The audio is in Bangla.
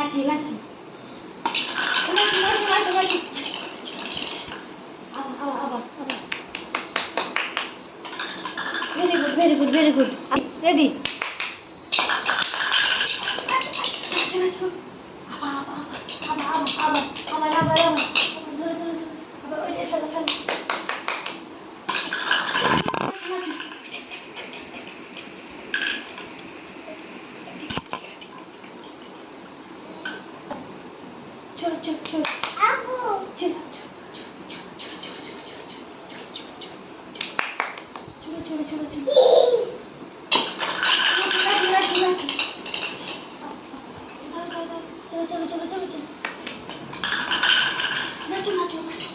লাচি লাচি লাচি লাচি লাচি লাচি আবার আবার আবার very good very good very good ready lassi lassi আবার আবার আবার আবার আবার আবার আবার ধরে ধরে আবার ওইটা ফেলো ফেলো চলো চলো চলো আপু চলো চলো চলো চলো চলো লাচি লাচি লাচি চলো চলো চলো চলো চলো নাচো নাচো নাচো